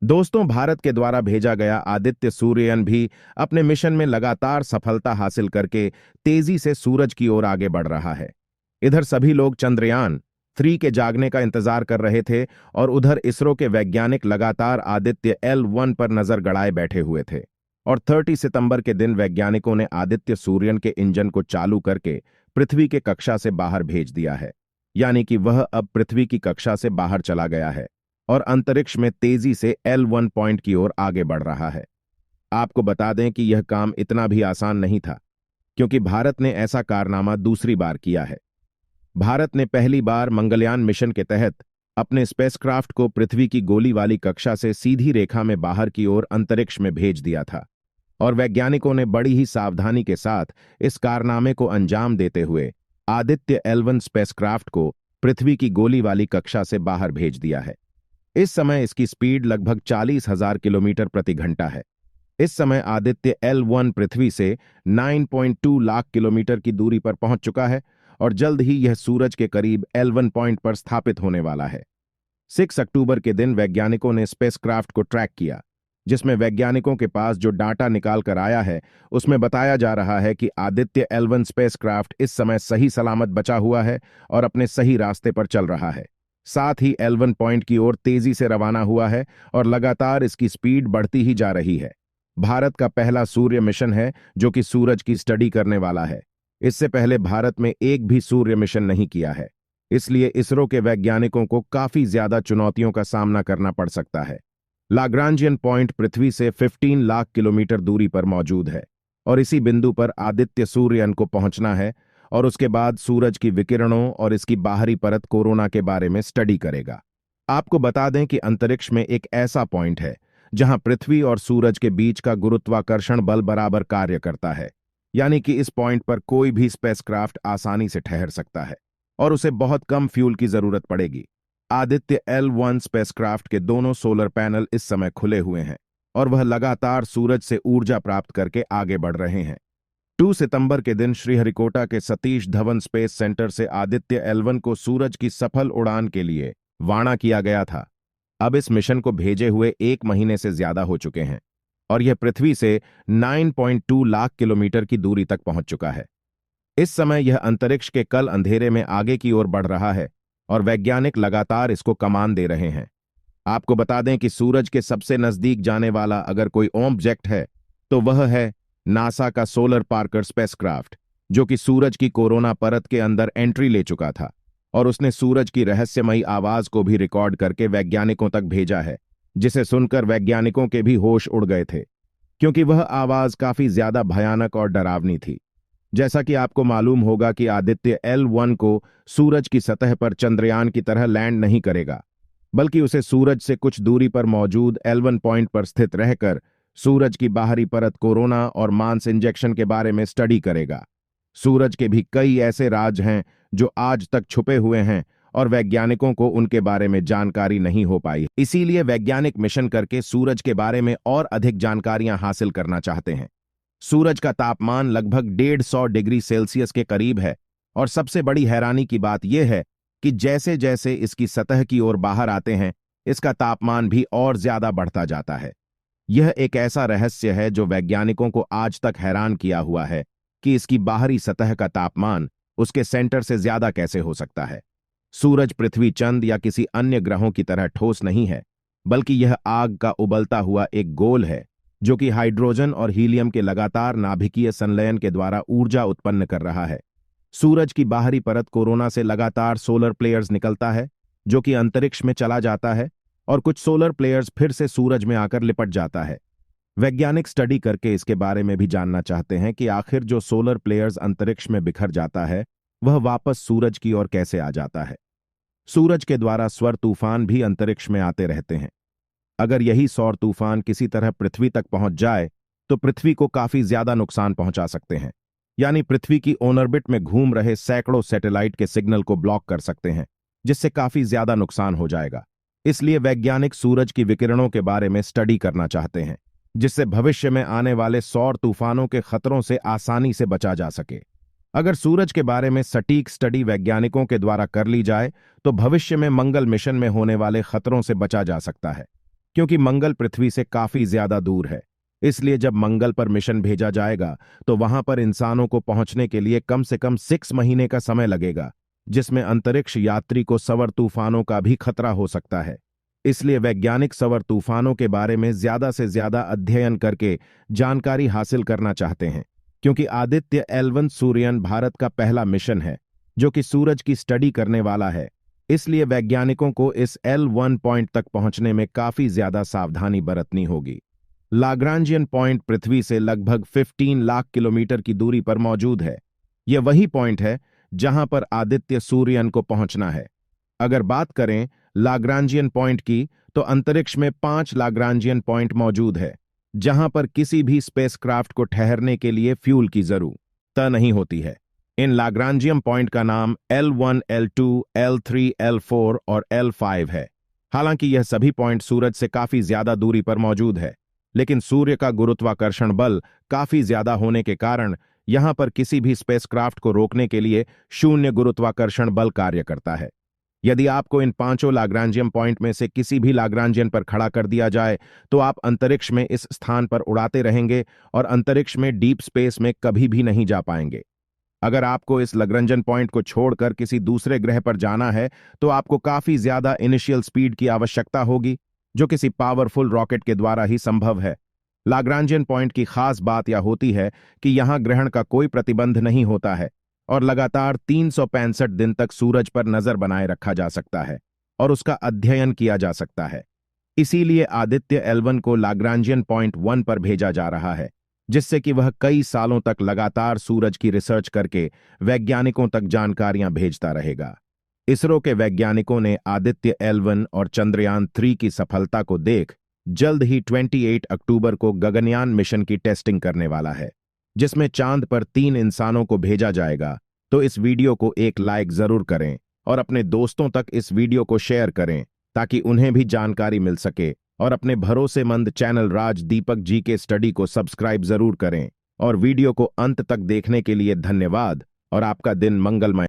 दोस्तों, भारत के द्वारा भेजा गया आदित्य सूर्ययान भी अपने मिशन में लगातार सफलता हासिल करके तेजी से सूरज की ओर आगे बढ़ रहा है। इधर सभी लोग चंद्रयान 3 के जागने का इंतजार कर रहे थे और उधर इसरो के वैज्ञानिक लगातार आदित्य L1 पर नजर गड़ाए बैठे हुए थे। और 30 सितंबर के दिन वैज्ञानिकों ने आदित्य सूर्यन के इंजन को चालू करके पृथ्वी के कक्षा से बाहर भेज दिया है। यानी कि वह अब पृथ्वी की कक्षा से बाहर चला गया है और अंतरिक्ष में तेजी से L1 पॉइंट की ओर आगे बढ़ रहा है। आपको बता दें कि यह काम इतना भी आसान नहीं था, क्योंकि भारत ने ऐसा कारनामा दूसरी बार किया है। भारत ने पहली बार मंगलयान मिशन के तहत अपने स्पेसक्राफ्ट को पृथ्वी की गोली वाली कक्षा से सीधी रेखा में बाहर की ओर अंतरिक्ष में भेज दिया था और वैज्ञानिकों ने बड़ी ही सावधानी के साथ इस कारनामे को अंजाम देते हुए आदित्य L1 स्पेसक्राफ्ट को पृथ्वी की गोली वाली कक्षा से बाहर भेज दिया है। इस समय इसकी स्पीड लगभग 40,000 किलोमीटर प्रति घंटा है। इस समय आदित्य L1 पृथ्वी से 9.2 लाख किलोमीटर की दूरी पर पहुंच चुका है और जल्द ही यह सूरज के करीब L1 पॉइंट पर स्थापित होने वाला है। 6 अक्टूबर के दिन वैज्ञानिकों ने स्पेसक्राफ्ट को ट्रैक किया, जिसमें वैज्ञानिकों के पास जो डाटा निकाल कर आया है उसमें बताया जा रहा है कि आदित्य L1 स्पेसक्राफ्ट इस समय सही सलामत बचा हुआ है और अपने सही रास्ते पर चल रहा है। साथ ही L1 पॉइंट की ओर तेजी से रवाना हुआ है और लगातार इसकी स्पीड बढ़ती ही जा रही है। भारत का पहला सूर्य मिशन है जो कि सूरज की स्टडी करने वाला है। इससे पहले भारत में एक भी सूर्य मिशन नहीं किया है, इसलिए इसरो के वैज्ञानिकों को काफी ज्यादा चुनौतियों का सामना करना पड़ सकता है। लाग्रांजियन पॉइंट पृथ्वी से 15 लाख किलोमीटर दूरी पर मौजूद है और इसी बिंदु पर आदित्य सूर्ययान को पहुंचना है और उसके बाद सूरज की विकिरणों और इसकी बाहरी परत कोरोना के बारे में स्टडी करेगा। आपको बता दें कि अंतरिक्ष में एक ऐसा पॉइंट है जहां पृथ्वी और सूरज के बीच का गुरुत्वाकर्षण बल बराबर कार्य करता है, यानी कि इस पॉइंट पर कोई भी स्पेसक्राफ्ट आसानी से ठहर सकता है और उसे बहुत कम फ्यूल की जरूरत पड़ेगी। आदित्य L1 स्पेसक्राफ्ट के दोनों सोलर पैनल इस समय खुले हुए हैं और वह लगातार सूरज से ऊर्जा प्राप्त करके आगे बढ़ रहे हैं। 2 सितंबर के दिन श्रीहरिकोटा के सतीश धवन स्पेस सेंटर से आदित्य L1 को सूरज की सफल उड़ान के लिए रवाना किया गया था। अब इस मिशन को भेजे हुए 1 महीने से ज्यादा हो चुके हैं और यह पृथ्वी से 9.2 लाख किलोमीटर की दूरी तक पहुंच चुका है। इस समय यह अंतरिक्ष के कल अंधेरे में आगे की ओर बढ़ रहा है और वैज्ञानिक लगातार इसको कमान दे रहे हैं। आपको बता दें कि सूरज के सबसे नजदीक जाने वाला अगर कोई ऑब्जेक्ट है तो वह है नासा का सोलर पार्कर स्पेसक्राफ्ट, जो कि सूरज की कोरोना परत के अंदर एंट्री ले चुका था और उसने सूरज की रहस्यमयी आवाज को भी रिकॉर्ड करके वैज्ञानिकों तक भेजा है, जिसे सुनकर वैज्ञानिकों के भी होश उड़ गए थे, क्योंकि वह आवाज काफी ज्यादा भयानक और डरावनी थी। जैसा कि आपको मालूम होगा कि आदित्य L1 को सूरज की सतह पर चंद्रयान की तरह लैंड नहीं करेगा, बल्कि उसे सूरज से कुछ दूरी पर मौजूद L1 पॉइंट पर स्थित रहकर सूरज की बाहरी परत कोरोना और मांस इंजेक्शन के बारे में स्टडी करेगा। सूरज के भी कई ऐसे राज हैं जो आज तक छुपे हुए हैं और वैज्ञानिकों को उनके बारे में जानकारी नहीं हो पाई। इसीलिए वैज्ञानिक मिशन करके सूरज के बारे में और अधिक जानकारियां हासिल करना चाहते हैं। सूरज का तापमान लगभग 150 डिग्री सेल्सियस के करीब है और सबसे बड़ी हैरानी की बात यह है कि जैसे जैसे इसकी सतह की ओर बाहर आते हैं, इसका तापमान भी और ज्यादा बढ़ता जाता है। यह एक ऐसा रहस्य है जो वैज्ञानिकों को आज तक हैरान किया हुआ है कि इसकी बाहरी सतह का तापमान उसके सेंटर से ज्यादा कैसे हो सकता है। सूरज पृथ्वी, चंद्र या किसी अन्य ग्रहों की तरह ठोस नहीं है, बल्कि यह आग का उबलता हुआ एक गोल है जो कि हाइड्रोजन और हीलियम के लगातार नाभिकीय संलयन के द्वारा ऊर्जा उत्पन्न कर रहा है। सूरज की बाहरी परत कोरोना से लगातार सोलर प्लेयर्स निकलता है जो कि अंतरिक्ष में चला जाता है और कुछ सोलर प्लेयर्स फिर से सूरज में आकर लिपट जाता है। वैज्ञानिक स्टडी करके इसके बारे में भी जानना चाहते हैं कि आखिर जो सोलर प्लेयर्स अंतरिक्ष में बिखर जाता है वह वापस सूरज की ओर कैसे आ जाता है। सूरज के द्वारा सौर तूफान भी अंतरिक्ष में आते रहते हैं। अगर यही सौर तूफान किसी तरह पृथ्वी तक पहुंच जाए तो पृथ्वी को काफी ज्यादा नुकसान पहुंचा सकते हैं, यानी पृथ्वी की ऑर्बिट में घूम रहे सैकड़ों सैटेलाइट के सिग्नल को ब्लॉक कर सकते हैं, जिससे काफी ज्यादा नुकसान हो जाएगा। इसलिए वैज्ञानिक सूरज की विकिरणों के बारे में स्टडी करना चाहते हैं, जिससे भविष्य में आने वाले सौर तूफानों के खतरों से आसानी से बचा जा सके। अगर सूरज के बारे में सटीक स्टडी वैज्ञानिकों के द्वारा कर ली जाए तो भविष्य में मंगल मिशन में होने वाले खतरों से बचा जा सकता है। क्योंकि मंगल पृथ्वी से काफी ज्यादा दूर है। इसलिए जब मंगल पर मिशन भेजा जाएगा तो वहां पर इंसानों को पहुंचने के लिए कम से कम 6 महीने का समय लगेगा, जिसमें अंतरिक्ष यात्री को सवर तूफानों का भी खतरा हो सकता है। इसलिए वैज्ञानिक सवर तूफानों के बारे में ज्यादा से ज्यादा अध्ययन करके जानकारी हासिल करना चाहते हैं, क्योंकि आदित्य L1 सूर्ययान भारत का पहला मिशन है जो कि सूरज की स्टडी करने वाला है। इसलिए वैज्ञानिकों को इस L1 पॉइंट तक पहुंचने में काफी ज्यादा सावधानी बरतनी होगी। लाग्रांजियन पॉइंट पृथ्वी से लगभग 15 लाख किलोमीटर की दूरी पर मौजूद है। यह वही पॉइंट है जहां पर आदित्य सूर्ययान को पहुंचना है। अगर बात करें लाग्रांजियन पॉइंट की, तो अंतरिक्ष में 5 लाग्रांजियन पॉइंट मौजूद है जहां पर किसी भी स्पेसक्राफ्ट को ठहरने के लिए फ्यूल की जरूरत नहीं होती है। इन लाग्रांजियन पॉइंट का नाम L1, L2, L3, L4 और L5 है। हालांकि यह सभी पॉइंट सूरज से काफी ज्यादा दूरी पर मौजूद है, लेकिन सूर्य का गुरुत्वाकर्षण बल काफी ज्यादा होने के कारण यहां पर किसी भी स्पेसक्राफ्ट को रोकने के लिए शून्य गुरुत्वाकर्षण बल कार्य करता है। यदि आपको इन 5 लाग्रांजियन पॉइंट में से किसी भी लाग्रांजियन पर खड़ा कर दिया जाए तो आप अंतरिक्ष में इस स्थान पर उड़ाते रहेंगे और अंतरिक्ष में डीप स्पेस में कभी भी नहीं जा पाएंगे। अगर आपको इस लाग्रांजियन पॉइंट को छोड़कर किसी दूसरे ग्रह पर जाना है तो आपको काफी ज्यादा इनिशियल स्पीड की आवश्यकता होगी, जो किसी पावरफुल रॉकेट के द्वारा ही संभव है। लाग्रांजियन पॉइंट की खास बात यह होती है कि यहां ग्रहण का कोई प्रतिबंध नहीं होता है और लगातार 365 दिन तक सूरज पर नजर बनाए रखा जा सकता है और उसका अध्ययन किया जा सकता है। इसीलिए आदित्य L1 को लाग्रांजियन पॉइंट 1 पर भेजा जा रहा है, जिससे कि वह कई सालों तक लगातार सूरज की रिसर्च करके वैज्ञानिकों तक जानकारियां भेजता रहेगा। इसरो के वैज्ञानिकों ने आदित्य L1 और चंद्रयान 3 की सफलता को देख जल्द ही 28 अक्टूबर को गगनयान मिशन की टेस्टिंग करने वाला है, जिसमें चांद पर 3 इंसानों को भेजा जाएगा। तो इस वीडियो को एक लाइक जरूर करें और अपने दोस्तों तक इस वीडियो को शेयर करें ताकि उन्हें भी जानकारी मिल सके, और अपने भरोसेमंद चैनल राज दीपक जी के स्टडी को सब्सक्राइब जरूर करें। और वीडियो को अंत तक देखने के लिए धन्यवाद और आपका दिन मंगलमय।